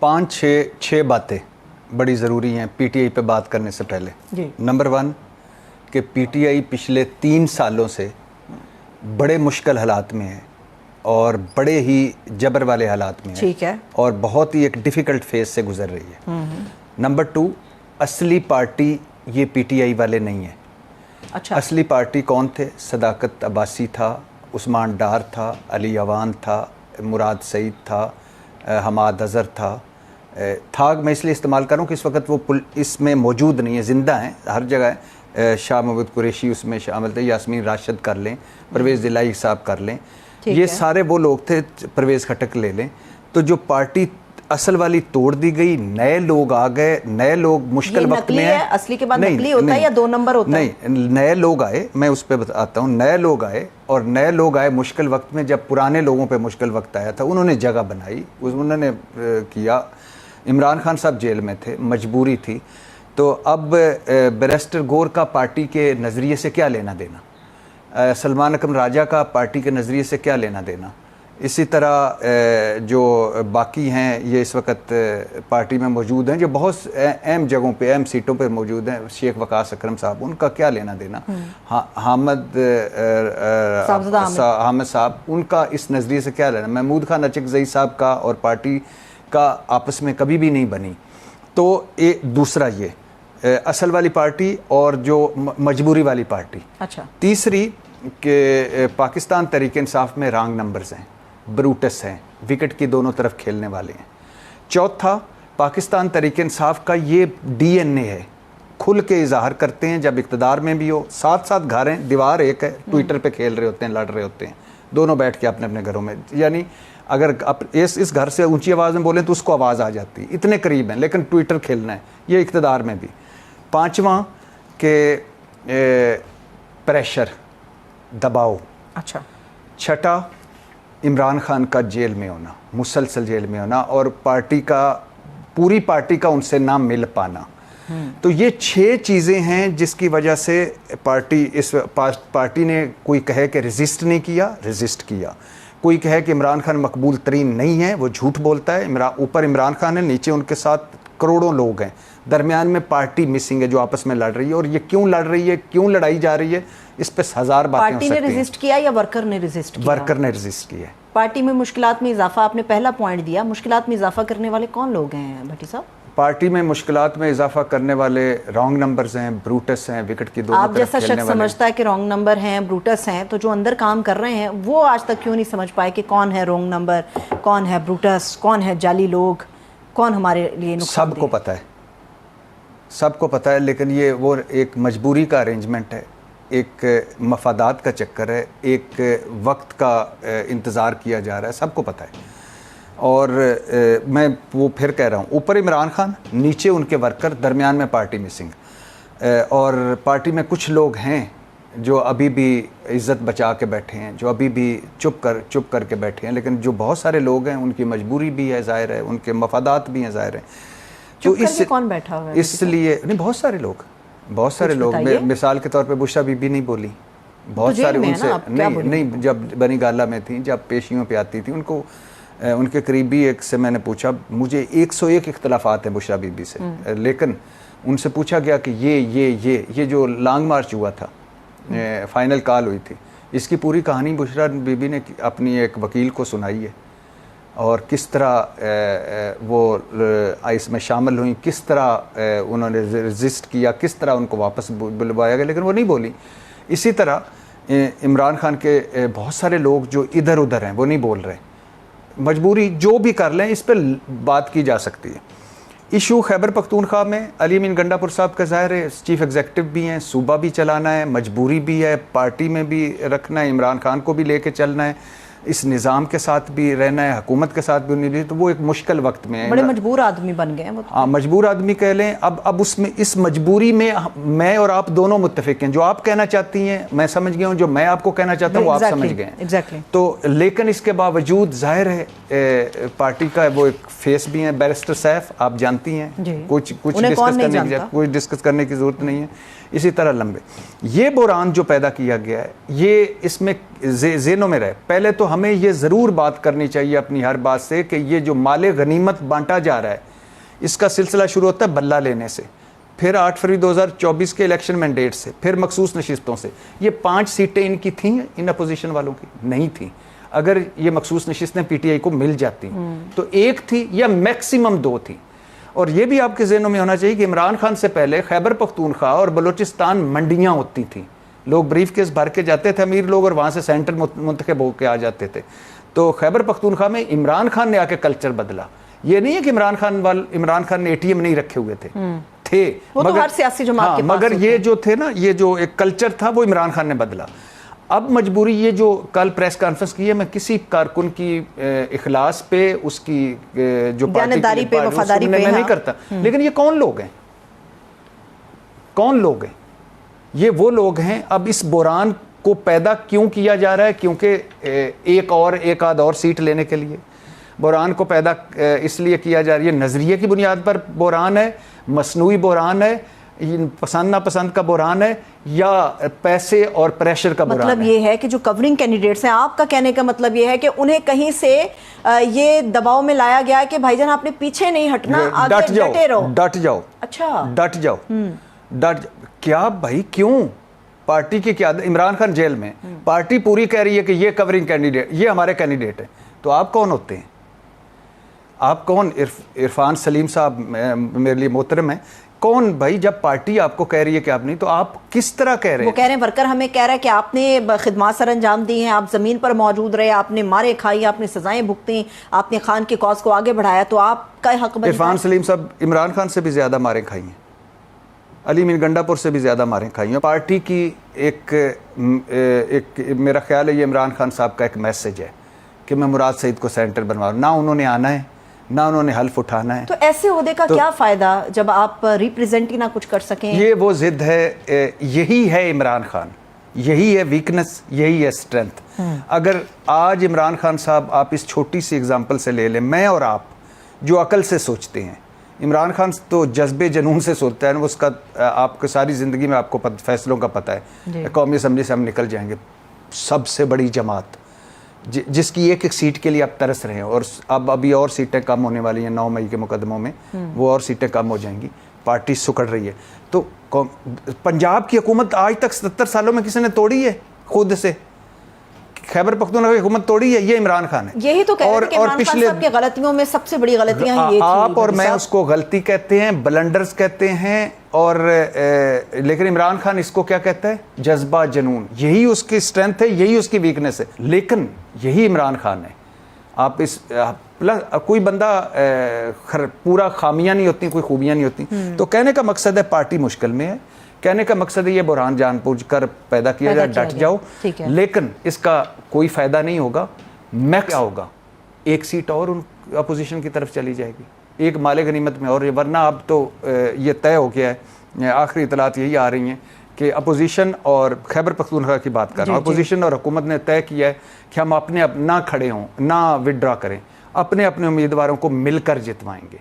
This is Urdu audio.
5-6 باتیں بڑی ضروری ہیں پی ٹی آئی پہ بات کرنے سے پہلے. نمبر 1 کہ پی ٹی آئی پچھلے 3 سالوں سے بڑے مشکل حالات میں ہے اور بڑے ہی جبر والے حالات میں ہے اور بہت ہی ایک ڈیفیکلٹ فیز سے گزر رہی ہے. نمبر 2 اصلی پارٹی یہ پی ٹی آئی والے نہیں ہیں. اصلی پارٹی کون تھے؟ صداقت عباسی تھا, عثمان ڈار تھا, علی عوان تھا, مراد سعید تھا, حماد اظہر تھا. میں اس لیے استعمال کروں کہ اس وقت وہ اس میں موجود نہیں ہے, زندہ ہیں, ہر جگہ ہے. شاہ محمود قریشی اس میں شامل تھے, یاسمین راشد کر لیں, پرویز دلائی صاحب کر لیں, یہ سارے وہ لوگ تھے, پرویز خٹک لے لیں. تو جو پارٹی اصل والی توڑ دی گئی, نئے لوگ آ گئے, نئے لوگ مشکل وقت میں ہیں. اصلی کے بعد نقلی ہوتا ہے یا 2 نمبر ہوتا ہے؟ نہیں, نئے لوگ آئے, میں اس پہ بتاتا ہوں. نئے لوگ آئے اور نئے لوگ آئے مشکل وقت میں, جب پرانے لوگوں پہ مشکل وقت آیا تھا انہوں نے جگہ بنائی, انہوں نے کیا. عمران خان صاحب جیل میں تھے, مجبوری تھی. تو اب بیرسٹر گور کا پارٹی کے نظریے سے کیا لینا دینا, سلمان اکرم راجہ کا پارٹی کے نظریے سے کیا لینا دینا. اسی طرح جو باقی ہیں یہ اس وقت پارٹی میں موجود ہیں, جو بہت اہم جگہوں پہ, اہم سیٹوں پہ موجود ہیں, شیخ وقاص اکرم صاحب, ان کا کیا لینا دینا. حامد صاحب, ان کا اس نظریے سے کیا لینا. محمود خان اچکزئی صاحب کا اور پارٹی کا آپس میں کبھی بھی نہیں بنی. تو دوسرا یہ اصل والی پارٹی اور جو مجبوری والی پارٹی. تیسری کہ پاکستان تحریک انصاف میں رانگ نمبرز ہیں, بروٹس ہیں, وکٹ کی دونوں طرف کھیلنے والے ہیں. چوتھا, پاکستان تحریک انصاف کا یہ ڈی این اے ہے, کھل کے اظہار کرتے ہیں جب اقتدار میں بھی ہو, ساتھ ساتھ گھریں, دیوار ایک ہے, ٹویٹر پہ کھیل رہے ہوتے ہیں, لڑ رہے ہوتے ہیں دونوں بیٹھ کے اپنے اپنے گھروں میں. یعنی اگر اس گھر سے اونچی آواز میں بولیں تو اس کو آواز آ جاتی, اتنے قریب ہیں, لیکن ٹویٹر کھیلنا ہے, یہ اقتدار میں بھی. پانچواں کہ پریشر, دباؤ. چھٹا, عمران خان کا جیل میں ہونا, مسلسل جیل میں ہونا, اور پوری پارٹی کا ان سے نہ مل پانا. تو یہ 6 چیزیں ہیں جس کی وجہ سے پارٹی نے, کوئی کہے کہ ریزسٹ نہیں کیا, ریزسٹ کیا. کوئی کہے کہ عمران خان مقبول ترین نہیں ہے, وہ جھوٹ بولتا ہے. اوپر عمران خان ہے, نیچے ان کے ساتھ کروڑوں لوگ ہیں, درمیان میں پارٹی مسنگ ہے جو آپس میں لڑ رہی ہے. اور یہ کیوں لڑ رہی ہے, کیوں لڑائی جا رہی ہے, اس پہ 1000 باتیں ہو سکتی ہیں. پارٹی نے ریزسٹ کیا یا ورکر نے ریزسٹ کیا؟ ورکر نے ریزسٹ کیا. پارٹی میں مشکلات میں اضافہ, آپ نے پہلا پوائنٹ دیا, مشکلات میں اضافہ کرنے والے کون لوگ ہیں بھٹی صاحب؟ پارٹی میں مشکلات میں اضافہ کرنے والے رانگ نمبرز ہیں, بروٹس ہیں, وکٹ کی دونوں طرف کھیلنے والے. آپ جیسا شخص سمجھتا ہے کہ رانگ نمبر ہیں, بروٹس ہیں, تو جو اندر کام کر رہے ہیں وہ آج تک کیوں نہیں سمجھ پائے کہ کون ہے رانگ نمبر, کون ہے بروٹس, کون ہے جعلی لوگ, کون ہمارے لیے نقصان دہ؟ سب کو پتہ ہے, سب کو پتہ ہے, لیکن یہ وہ ایک مجبوری کا ارینجمنٹ ہے, ایک مفادات کا چکر ہے, ایک وقت کا انتظار کیا جا رہا ہے, سب کو پتہ ہے. اور میں وہ پھر کہہ رہا ہوں, اوپر عمران خان, نیچے ان کے ورکر, درمیان میں پارٹی مسنگ. اور پارٹی میں کچھ لوگ ہیں جو ابھی بھی عزت بچا کے بیٹھے ہیں, جو ابھی بھی چپ کر کے بیٹھے ہیں, لیکن جو بہت سارے لوگ ہیں ان کی مجبوری بھی ہے, ظاہر ہے, ان کے مفادات بھی ہیں, ظاہر ہیں. تو کون بیٹھا ہوا ہے؟ اس لیے نہیں, بہت سارے لوگ مثال کے طور پہ بشرا بی بی نہیں بولی, بہت سارے ان سے نہیں, جب بنی گالہ میں تھیں, جب پیشیوں پہ آتی تھی, ان کے قریبی ایک سے میں نے پوچھا, مجھے 101 اختلافات ہیں بشرا بی بی سے, لیکن ان سے پوچھا گیا کہ یہ جو لانگ مارچ ہوا تھا, فائنل کال ہوئی تھی, اس کی پوری کہانی بشرا بی بی نے اپنی ایک وکیل کو سنائی ہے, اور کس طرح وہ اس میں شامل ہوئیں, کس طرح انہوں نے ریزسٹ کیا, کس طرح ان کو واپس بلوایا گیا, لیکن وہ نہیں بولی. اسی طرح عمران خان کے بہت سارے لوگ جو ادھر ادھر ہیں وہ نہیں بول رہے, مجبوری جو بھی کر لیں, اس پہ بات کی جا سکتی ہے. ایشو خیبر پختونخوا میں علی امین گنڈا پور صاحب کا ظاہر ہے, چیف ایگزیکٹو بھی ہیں, صوبہ بھی چلانا ہے, مجبوری بھی ہے, پارٹی میں بھی رکھنا ہے, عمران خان کو بھی لے کے چلنا ہے, اس نظام کے ساتھ بھی رہنا ہے, حکومت کے ساتھ بھی نہیں رہی, تو وہ ایک مشکل وقت میں ہے. بڑے مجبور آدمی بن گئے ہیں. ہاں, مجبور آدمی کہہ لیں. اب اس میں, اس مجبوری میں میں اور آپ دونوں متفق ہیں, جو آپ کہنا چاہتی ہیں میں سمجھ گیا ہوں, جو میں آپ کو کہنا چاہتا ہوں وہ آپ سمجھ گئے ہیں. تو لیکن اس کے باوجود ظاہر ہے پارٹی کا وہ ایک فیس بھی ہے, بیرسٹر سیف, آپ جانتی ہیں, کچھ ڈسکس کرنے کی ضرورت نہیں ہے. اسی طرح لمبے یہ بحران جو پیدا کیا گیا ہے, یہ اس میں ذہنوں میں رہے. پہلے تو ہمیں یہ ضرور بات کرنی چاہیے اپنی ہر بات سے کہ یہ جو مال غنیمت بانٹا جا رہا ہے اس کا سلسلہ شروع ہوتا ہے بلہ لینے سے، پھر 8 فروری 2024 کے الیکشن مینڈیٹ سے، پھر مخصوص نشستوں سے۔ یہ 5 سیٹیں ان کی تھیں، ان اپوزیشن والوں کی نہیں تھیں۔ اگر یہ مخصوص نشستیں پی ٹی آئی کو مل جاتی تو 1 تھی یا میکسیمم 2 تھی۔ اور یہ بھی آپ کے ذہنوں میں ہونا چاہیے کہ عمران خان سے پہلے خیبر پختونخوا اور بلوچستان منڈیاں ہوتی تھیں، لوگ بریف کیس بھر کے جاتے تھے امیر لوگ اور وہاں سے سینٹر منتخب ہو کے آ جاتے تھے۔ تو خیبر پختونخوا میں عمران خان نے آ کے کلچر بدلا۔ یہ نہیں ہے کہ عمران خان نے اے ٹی ایم نہیں رکھے ہوئے تھے مگر ہر سیاسی جماعت کے پاس مگر یہ جو تھے نا، یہ جو ایک کلچر تھا وہ عمران خان نے بدلا۔ اب مجبوری یہ جو کل پریس کانفرنس کی ہے، میں کسی کارکن کی اخلاص پہ، اس کی جو دیانتداری پہ، وفاداری پہ میں نہیں کرتا، لیکن یہ کون لوگ ہیں؟ کون لوگ ہیں؟ یہ وہ لوگ ہیں۔ اب اس بحران کو پیدا کیوں کیا جا رہا ہے؟ کیونکہ ایک آدھ اور سیٹ لینے کے لیے بحران کو پیدا اس لیے کیا جا رہا ہے۔ یہ نظریے کی بنیاد پر بحران ہے، مصنوعی بحران ہے، پسند ناپسند کا بحران ہے، یا پیسے اور پریشر کا بحران ہے؟ مطلب یہ ہے کہ جو کورنگ کینڈیڈیٹس ہیں، آپ کا کہنے کا مطلب یہ ہے کہ انہیں کہیں سے یہ دباؤ میں لایا گیا ہے کہ بھائی جان آپ نے پیچھے نہیں ہٹنا، آگے ڈٹے رہو۔ ڈٹ جاؤ۔ اچھا، ڈٹ جاؤ۔ کیا بھائی کیوں؟ پارٹی کی قیادت، عمران خان جیل میں، پارٹی پوری کہہ رہی ہے کہ یہ کورنگ کینڈیڈیٹ، یہ ہمارے کینڈیڈیٹ ہیں، تو آپ کون ہوتے ہیں؟ آپ کون؟ عرفان سلیم صاحب میرے لیے محترم ہیں، کون بھائی؟ جب پارٹی آپ کو کہہ رہی ہے کہ آپ نہیں، تو آپ کس طرح کہہ رہے ہیں؟ وہ کہہ رہے ہیں ورکر ہمیں کہہ رہا ہے کہ آپ نے خدمات سر انجام دی ہیں، آپ زمین پر موجود رہے، آپ نے مارے کھائی، آپ نے سزائیں بھگتیں، آپ نے خان کی کاز کو آگے بڑھایا، تو آپ کا حق بنتا ہے۔ عرفان سلیم صاحب عمران خان سے بھی زیادہ ماریں کھائی ہیں، علی مین گنڈا پور سے بھی زیادہ ماریں کھائی ہیں۔ پارٹی کی ایک میرا خیال ہے یہ عمران خان صاحب کا ایک میسج ہے کہ میں مراد سعید کو سینٹر بنوا رہا ہوں۔ نہ انہوں نے آنا ہے، نہ انہوں نے حلف اٹھانا ہے۔ تو ایسے عہدے کا کیا فائدہ جب آپ ریپریزنٹ ہی نہ کچھ کر سکیں؟ یہ وہ ضد ہے، یہی ہے عمران خان، یہی ہے ویکنس، یہی ہے اسٹرینتھ۔ اگر آج عمران خان صاحب، آپ اس چھوٹی سی اگزامپل سے لے لیں، میں اور آپ جو عقل سے سوچتے ہیں، عمران خان تو جذبے جنون سے سوچتا ہے، اس کا آپ کو ساری زندگی میں آپ کو فیصلوں کا پتہ ہے۔ قومی اسمبلی سے ہم نکل جائیں گے، سب سے بڑی جماعت جس کی ایک سیٹ کے لیے آپ ترس رہے ہیں، اور اب ابھی اور سیٹیں کم ہونے والی ہیں 9 مئی کے مقدموں میں، وہ اور سیٹیں کم ہو جائیں گی، پارٹی سکڑ رہی ہے۔ تو پنجاب کی حکومت آج تک 77 سالوں میں کسی نے توڑی ہے؟ خود سے خیبر پختونخوا کی حکومت توڑی ہے یہ عمران خان ہے۔ یہی تو کہہ رہے ہیں کہ عمران خان صاحب کی غلطیوں میں سب سے بڑی غلطیاں یہ تھیں، آپ اور میں اس کو غلطی کہتے ہیں، بلنڈرز کہتے ہیں، اور لیکن عمران خان اس کو کیا کہتا ہے؟ جذبہ جنون۔ یہی اس کی اسٹرینتھ ہے، یہی اس کی ویکنس ہے، لیکن یہی عمران خان ہے۔ آپ اس کوئی بندہ پورا خامیاں نہیں ہوتی، کوئی خوبیاں نہیں ہوتی۔ تو کہنے کا مقصد ہے پارٹی مشکل میں ہے، کہنے کا مقصد ہے یہ بحران جان بوجھ کر پیدا کیا جائے، ڈٹ جاؤ، لیکن اس کا کوئی فائدہ نہیں ہوگا۔ کیا ہوگا؟ 1 سیٹ اور اپوزیشن کی طرف چلی جائے گی، ایک مال غنیمت میں، اور ورنہ اب تو یہ طے ہو گیا ہے، آخری اطلاعات یہی آ رہی ہیں کہ اپوزیشن اور خیبر پختونخوا کی بات کر رہا ہوں، اپوزیشن اور حکومت نے طے کیا ہے کہ ہم اپنے نہ کھڑے ہوں، نہ وڈرا کریں، اپنے امیدواروں کو مل کر جتوائیں گے۔